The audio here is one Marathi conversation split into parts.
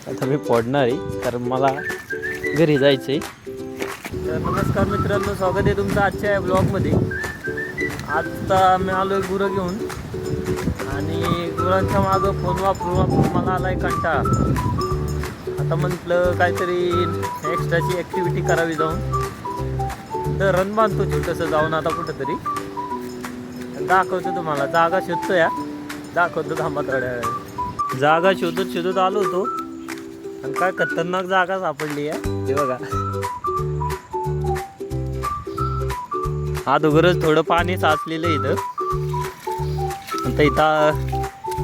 आता मी पडणार आहे कारण मला घरी जायचं आहे. तर नमस्कार मित्रांनो, स्वागत आहे तुमचं आजच्या या ब्लॉगमध्ये. आता मी आलो आहे गुरं घेऊन आणि गुरांच्या मागं फोन वापरून मला आला आहे कंटाळा. आता म्हटलं काहीतरी एक्स्ट्राची ॲक्टिव्हिटी करावी जाऊन. तर रन बांधतो छोटंसं जाऊन आता कुठंतरी. दाखवतो तुम्हाला, जागा शोधतो या, दाखवतो थांबा थोड्या वेळ. जागा शोधत आलो होतो आणि काय खतरनाक जागा सापडली आहे. हे बघा, अगोदरच थोडं पाणी साचलेलं इथं. आता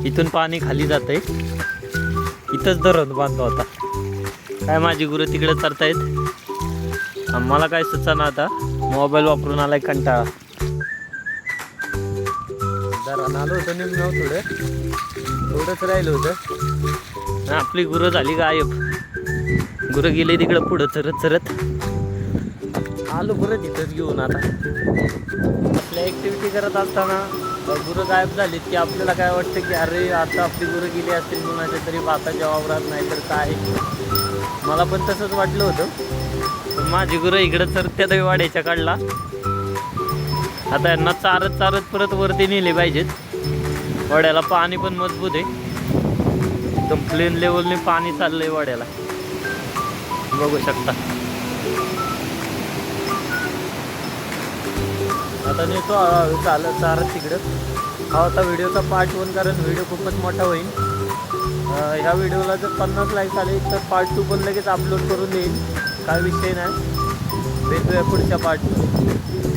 इथून पाणी खाली जातंय. इथंच धरण बांधतो आता. काय माझी गुरं तिकडे चरतायत. मला काय सुचना, आता मोबाईल वापरून आलाय कंटाळा. धरण आलो होतं निम्न, थोडंच राहिलं होतं. आपली गुरं झाली गायब. गुरं गेले तिकडं पुढं चरत आलो गुरं तिथंच घेऊन. आता आपल्या ॲक्टिव्हिटी करत असताना गुरं गायब झालीत की आपल्याला काय वाटतं की अरे आता आपली गुरं गेली असतील कुणाच्या तरी भाताच्या वावरात, नाही तर काय. मला पण तसंच वाटलं होतं. पण माझी गुरं इकडं चरत्यात वाड्याच्या काढला. आता यांना चारत परत वरती नेले पाहिजेत. वाड्याला पाणी पण मजबूत आहे, एकदम प्लेन लेवलने पाणी चाललंय वाड्याला, बघू शकता. आता नेतो चारत तिकडं. हा होता व्हिडिओचा पार्ट 1, कारण व्हिडिओ खूपच मोठा होईल. ह्या व्हिडिओला जर 50 लाईक आले तर पार्ट 2 पण लगेच अपलोड करून देईल, काय विषय नाही. भेटूया पुढच्या पार्ट 2.